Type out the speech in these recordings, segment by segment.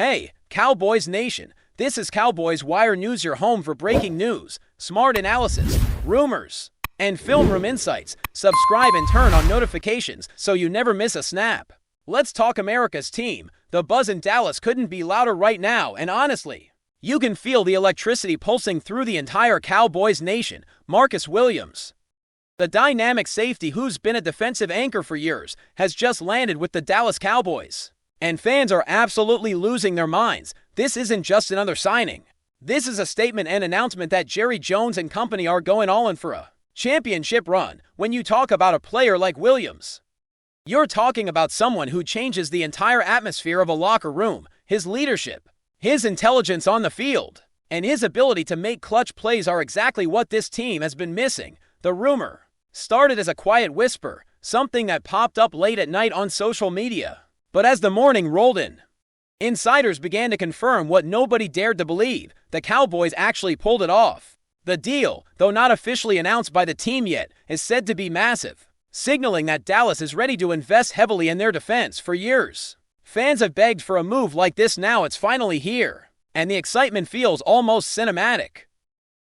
Hey, Cowboys Nation, this is Cowboys Wire News, your home for breaking news, smart analysis, rumors, and film room insights. Subscribe and turn on notifications so you never miss a snap. Let's talk America's team. The buzz in Dallas couldn't be louder right now, and honestly, you can feel the electricity pulsing through the entire Cowboys Nation. Marcus Williams, the dynamic safety who's been a defensive anchor for years, has just landed with the Dallas Cowboys. And fans are absolutely losing their minds. This isn't just another signing. This is a statement and announcement that Jerry Jones and company are going all in for a championship run. When you talk about a player like Williams, you're talking about someone who changes the entire atmosphere of a locker room. His leadership, his intelligence on the field, and his ability to make clutch plays are exactly what this team has been missing. The rumor started as a quiet whisper, something that popped up late at night on social media. But as the morning rolled in, insiders began to confirm what nobody dared to believe. The Cowboys actually pulled it off. The deal, though not officially announced by the team yet, is said to be massive, signaling that Dallas is ready to invest heavily in their defense. For years, fans have begged for a move like this. Now it's finally here, and the excitement feels almost cinematic.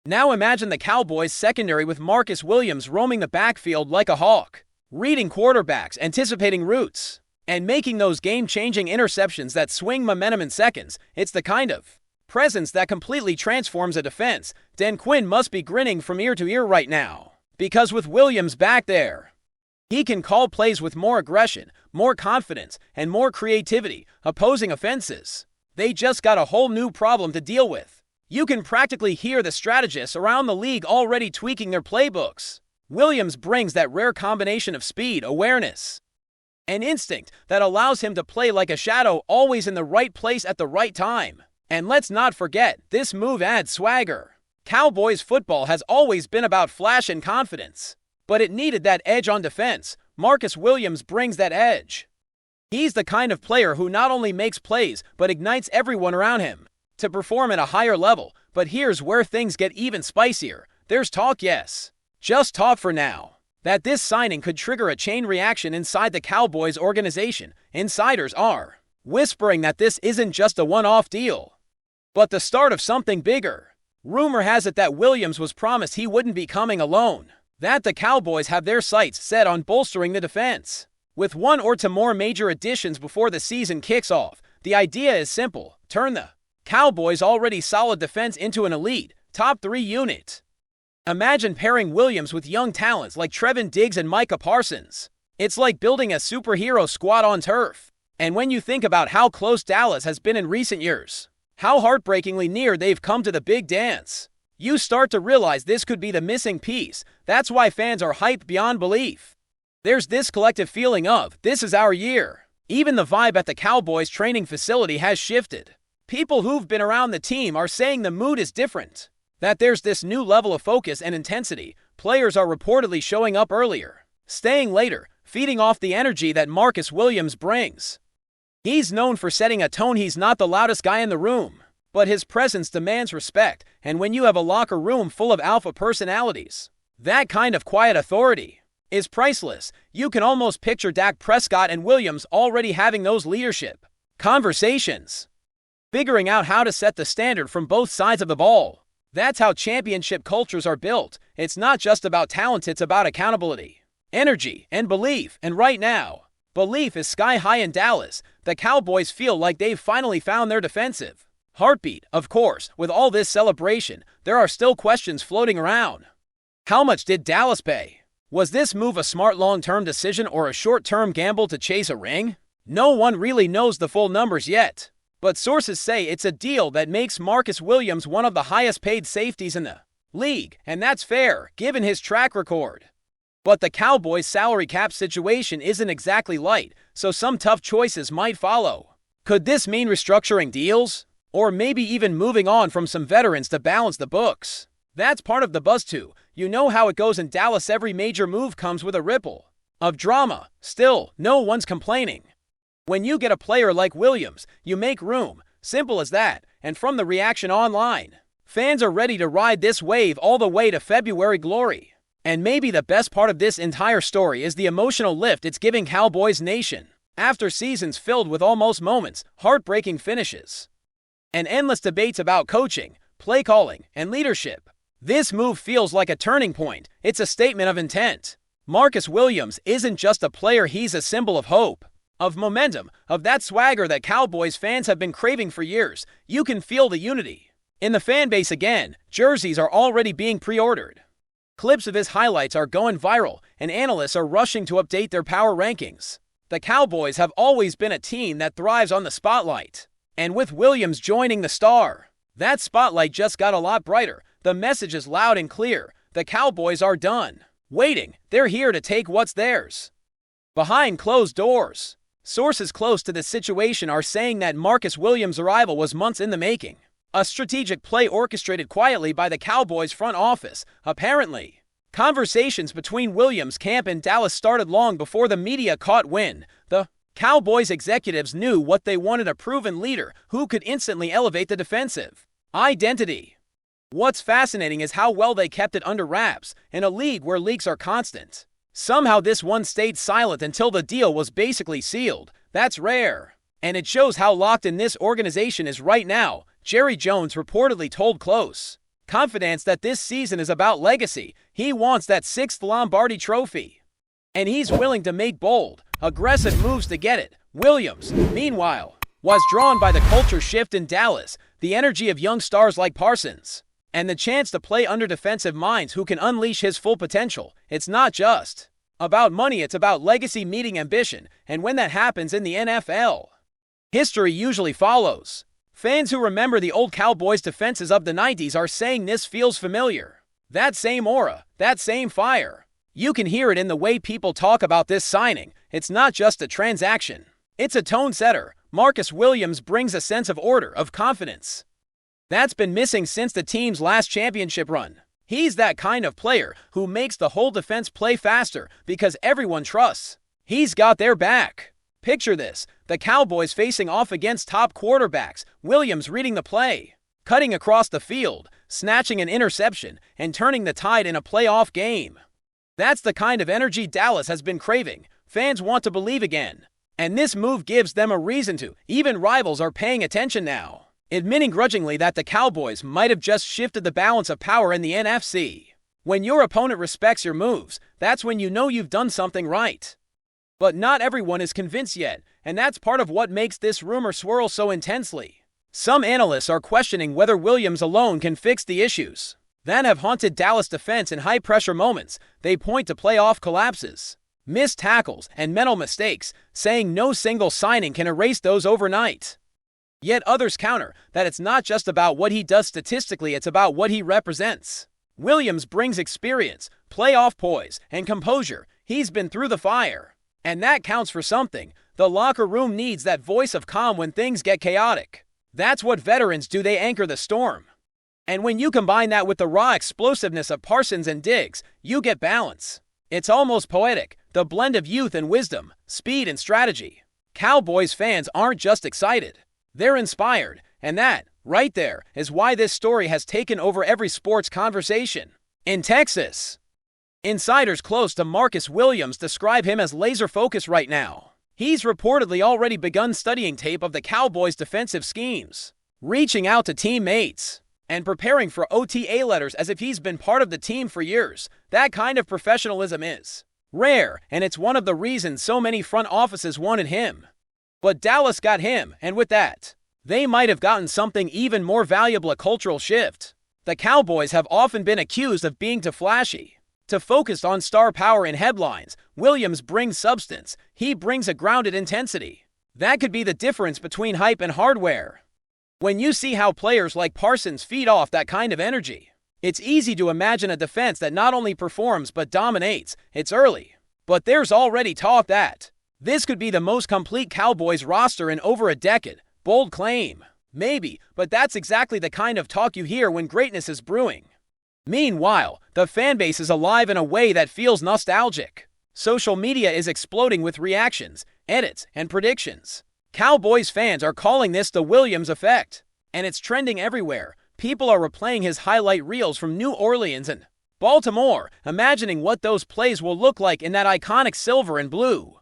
Now imagine the Cowboys secondary with Marcus Williams roaming the backfield like a hawk, reading quarterbacks, anticipating routes, and making those game-changing interceptions that swing momentum in seconds. It's the kind of presence that completely transforms a defense. Dan Quinn must be grinning from ear to ear right now, because with Williams back there, he can call plays with more aggression, more confidence, and more creativity. Opposing offenses, they just got a whole new problem to deal with. You can practically hear the strategists around the league already tweaking their playbooks. Williams brings that rare combination of speed, awareness, and instinct that allows him to play like a shadow, always in the right place at the right time. And let's not forget, this move adds swagger. Cowboys football has always been about flash and confidence, but it needed that edge on defense. Marcus Williams brings that edge. He's the kind of player who not only makes plays, but ignites everyone around him to perform at a higher level. But here's where things get even spicier. There's talk, yes, just talk for now, that this signing could trigger a chain reaction inside the Cowboys organization. Insiders are whispering that this isn't just a one-off deal, but the start of something bigger. Rumor has it that Williams was promised he wouldn't be coming alone, that the Cowboys have their sights set on bolstering the defense with one or two more major additions before the season kicks off. The idea is simple: turn the Cowboys' already solid defense into an elite, top 3 unit. Imagine pairing Williams with young talents like Trevon and Micah Parsons. It's like building a superhero squad on turf. And when you think about how close Dallas has been in recent years, how heartbreakingly near they've come to the big dance, you start to realize this could be the missing piece. That's why fans are hyped beyond belief. There's this collective feeling of, this is our year. Even the vibe at the Cowboys training facility has shifted. People who've been around the team are saying the mood is different, that there's this new level of focus and intensity. Players are reportedly showing up earlier, staying later, feeding off the energy that Marcus Williams brings. He's known for setting a tone. He's not the loudest guy in the room, but his presence demands respect. And when you have a locker room full of alpha personalities, that kind of quiet authority is priceless. You can almost picture Dak Prescott and Williams already having those leadership conversations, figuring out how to set the standard from both sides of the ball. That's how championship cultures are built. It's not just about talent, it's about accountability, energy, and belief. And right now, belief is sky high in Dallas. The Cowboys feel like they've finally found their defensive heartbeat. Of course, with all this celebration, there are still questions floating around. How much did Dallas pay? Was this move a smart long-term decision or a short-term gamble to chase a ring? No one really knows the full numbers yet, but sources say it's a deal that makes Marcus Williams one of the highest-paid safeties in the league, and that's fair, given his track record. But the Cowboys' salary cap situation isn't exactly light, so some tough choices might follow. Could this mean restructuring deals? Or maybe even moving on from some veterans to balance the books? That's part of the buzz too. You know how it goes in Dallas. Every major move comes with a ripple of drama. Still, no one's complaining. When you get a player like Williams, you make room. Simple as that. And from the reaction online, fans are ready to ride this wave all the way to February glory. And maybe the best part of this entire story is the emotional lift it's giving Cowboys Nation. After seasons filled with almost moments, heartbreaking finishes, and endless debates about coaching, play calling, and leadership, this move feels like a turning point. It's a statement of intent. Marcus Williams isn't just a player, he's a symbol of hope, of momentum, of that swagger that Cowboys fans have been craving for years. You can feel the unity in the fan base again. Jerseys are already being pre-ordered. Clips of his highlights are going viral, and analysts are rushing to update their power rankings. The Cowboys have always been a team that thrives on the spotlight. And with Williams joining the star, that spotlight just got a lot brighter. The message is loud and clear. The Cowboys are done waiting. They're here to take what's theirs. Behind closed doors, sources close to the situation are saying that Marcus Williams' arrival was months in the making. A strategic play orchestrated quietly by the Cowboys front office, apparently. Conversations between Williams' camp and Dallas started long before the media caught wind. The Cowboys executives knew what they wanted: a proven leader who could instantly elevate the defensive identity. What's fascinating is how well they kept it under wraps in a league where leaks are constant. Somehow this one stayed silent until the deal was basically sealed. That's rare. And it shows how locked in this organization is right now. Jerry Jones reportedly told Close Confidence that this season is about legacy. He wants that 6th Lombardi trophy, and he's willing to make bold, aggressive moves to get it. Williams, meanwhile, was drawn by the culture shift in Dallas, the energy of young stars like Parsons, and the chance to play under defensive minds who can unleash his full potential. It's not just about money, it's about legacy meeting ambition, and when that happens in the NFL, history usually follows. Fans who remember the old Cowboys defenses of the 90s are saying this feels familiar. That same aura, that same fire. You can hear it in the way people talk about this signing. It's not just a transaction. It's a tone setter. Marcus Williams brings a sense of order, of confidence that's been missing since the team's last championship run. He's that kind of player who makes the whole defense play faster because everyone trusts he's got their back. Picture this: the Cowboys facing off against top quarterbacks, Williams reading the play, cutting across the field, snatching an interception, and turning the tide in a playoff game. That's the kind of energy Dallas has been craving. Fans want to believe again, and this move gives them a reason to. Even rivals are paying attention now, admitting grudgingly that the Cowboys might have just shifted the balance of power in the NFC. When your opponent respects your moves, that's when you know you've done something right. But not everyone is convinced yet, and that's part of what makes this rumor swirl so intensely. Some analysts are questioning whether Williams alone can fix the issues that have haunted Dallas defense in high-pressure moments. They point to playoff collapses, missed tackles, and mental mistakes, saying no single signing can erase those overnight. Yet others counter that it's not just about what he does statistically, it's about what he represents. Williams brings experience, playoff poise, and composure. He's been through the fire, and that counts for something. The locker room needs that voice of calm when things get chaotic. That's what veterans do, they anchor the storm. And when you combine that with the raw explosiveness of Parsons and Diggs, you get balance. It's almost poetic, the blend of youth and wisdom, speed and strategy. Cowboys fans aren't just excited, they're inspired, and that, right there, is why this story has taken over every sports conversation. In Texas, insiders close to Marcus Williams describe him as laser-focused right now. He's reportedly already begun studying tape of the Cowboys' defensive schemes, reaching out to teammates, and preparing for OTA letters as if he's been part of the team for years. That kind of professionalism is rare, and it's one of the reasons so many front offices wanted him. But Dallas got him, and with that, they might have gotten something even more valuable: a cultural shift. The Cowboys have often been accused of being too flashy, too focused on star power in headlines. Williams brings substance. He brings a grounded intensity. That could be the difference between hype and hardware. When you see how players like Parsons feed off that kind of energy, it's easy to imagine a defense that not only performs but dominates. It's early, but there's already talk that this could be the most complete Cowboys roster in over a decade. Bold claim, maybe, but that's exactly the kind of talk you hear when greatness is brewing. Meanwhile, the fanbase is alive in a way that feels nostalgic. Social media is exploding with reactions, edits, and predictions. Cowboys fans are calling this the Williams effect, and it's trending everywhere. People are replaying his highlight reels from New Orleans and Baltimore, imagining what those plays will look like in that iconic silver and blue.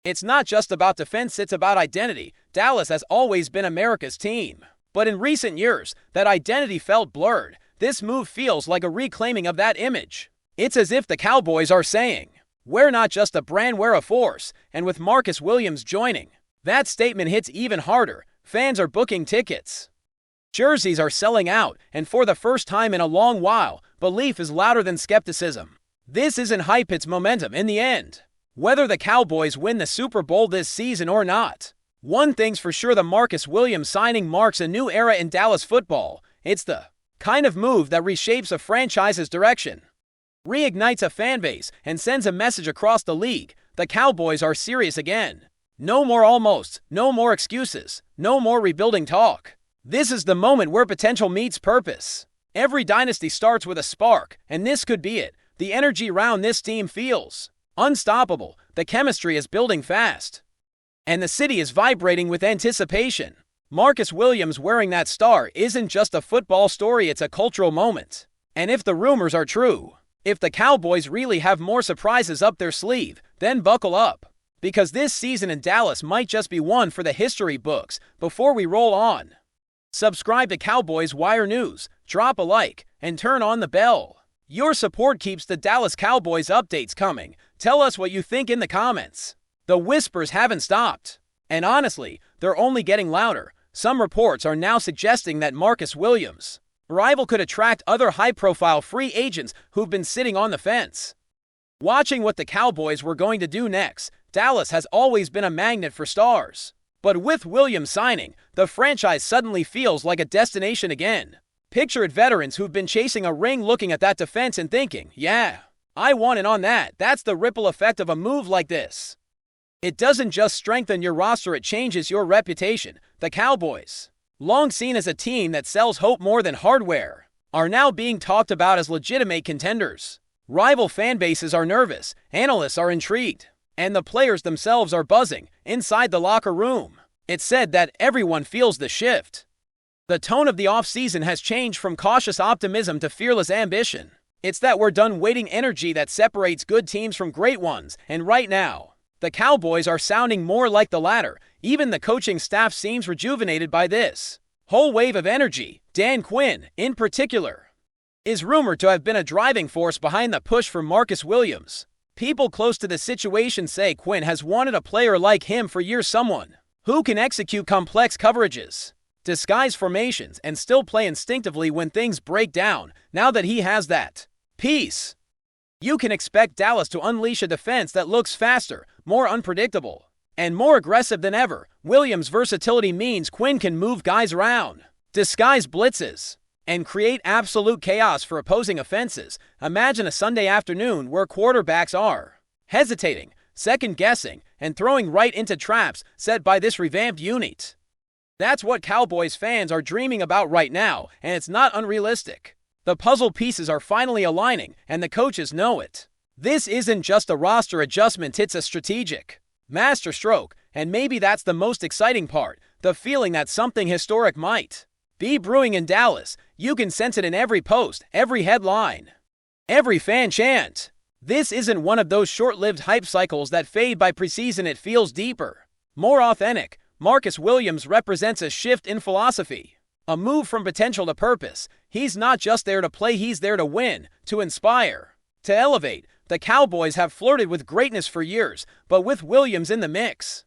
It's not just about defense, it's about identity. Dallas has always been America's team. But in recent years, that identity felt blurred. This move feels like a reclaiming of that image. It's as if the Cowboys are saying, "We're not just a brand, we're a force." And with Marcus Williams joining, that statement hits even harder. Fans are booking tickets. Jerseys are selling out, and for the first time in a long while, belief is louder than skepticism. This isn't hype, it's momentum in the end. Whether the Cowboys win the Super Bowl this season or not, one thing's for sure, the Marcus Williams signing marks a new era in Dallas football. It's the kind of move that reshapes a franchise's direction, reignites a fan base, and sends a message across the league. The Cowboys are serious again. No more almost, no more excuses, no more rebuilding talk. This is the moment where potential meets purpose. Every dynasty starts with a spark, and this could be it. The energy around this team feels unstoppable. The chemistry is building fast, and the city is vibrating with anticipation. Marcus Williams wearing that star isn't just a football story, it's a cultural moment. And if the rumors are true, if the Cowboys really have more surprises up their sleeve, then buckle up, because this season in Dallas might just be one for the history books. Before we roll on, subscribe to Cowboys Wire News, drop a like, and turn on the bell. Your support keeps the Dallas Cowboys updates coming. Tell us what you think in the comments. The whispers haven't stopped, and honestly, they're only getting louder. Some reports are now suggesting that Marcus Williams' arrival could attract other high-profile free agents who've been sitting on the fence, watching what the Cowboys were going to do next. Dallas has always been a magnet for stars, but with Williams signing, the franchise suddenly feels like a destination again. Picture it, veterans who've been chasing a ring looking at that defense and thinking, "Yeah, I want in on that." That's the ripple effect of a move like this. It doesn't just strengthen your roster, it changes your reputation. The Cowboys, long seen as a team that sells hope more than hardware, are now being talked about as legitimate contenders. Rival fan bases are nervous, analysts are intrigued, and the players themselves are buzzing. Inside the locker room, it's said that everyone feels the shift. The tone of the offseason has changed from cautious optimism to fearless ambition. It's that we're done waiting energy that separates good teams from great ones, and right now, the Cowboys are sounding more like the latter. Even the coaching staff seems rejuvenated by this whole wave of energy. Dan Quinn, in particular, is rumored to have been a driving force behind the push for Marcus Williams. People close to the situation say Quinn has wanted a player like him for years, someone who can execute complex coverages, disguise formations, and still play instinctively when things break down. Now that he has that piece, you can expect Dallas to unleash a defense that looks faster, more unpredictable, and more aggressive than ever. Williams' versatility means Quinn can move guys around, disguise blitzes, and create absolute chaos for opposing offenses. Imagine a Sunday afternoon where quarterbacks are hesitating, second-guessing, and throwing right into traps set by this revamped unit. That's what Cowboys fans are dreaming about right now, and it's not unrealistic. The puzzle pieces are finally aligning, and the coaches know it. This isn't just a roster adjustment, it's a strategic masterstroke, and maybe that's the most exciting part, the feeling that something historic might be brewing in Dallas. You can sense it in every post, every headline, every fan chant. This isn't one of those short-lived hype cycles that fade by preseason. It feels deeper, more authentic. Marcus Williams represents a shift in philosophy, a move from potential to purpose. He's not just there to play, he's there to win, to inspire, to elevate. The Cowboys have flirted with greatness for years, but with Williams in the mix,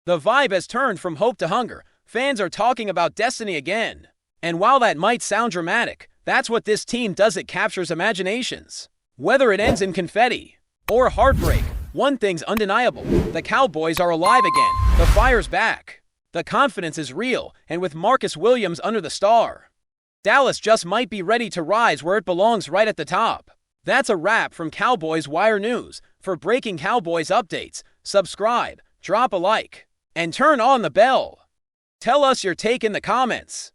the vibe has turned from hope to hunger. Fans are talking about destiny again. And while that might sound dramatic, that's what this team does. It captures imaginations. Whether it ends in confetti or heartbreak, one thing's undeniable: the Cowboys are alive again. The fire's back. The confidence is real, and with Marcus Williams under the star, Dallas just might be ready to rise where it belongs, right at the top. That's a wrap from Cowboys Wire News. For breaking Cowboys updates, subscribe, drop a like, and turn on the bell. Tell us your take in the comments.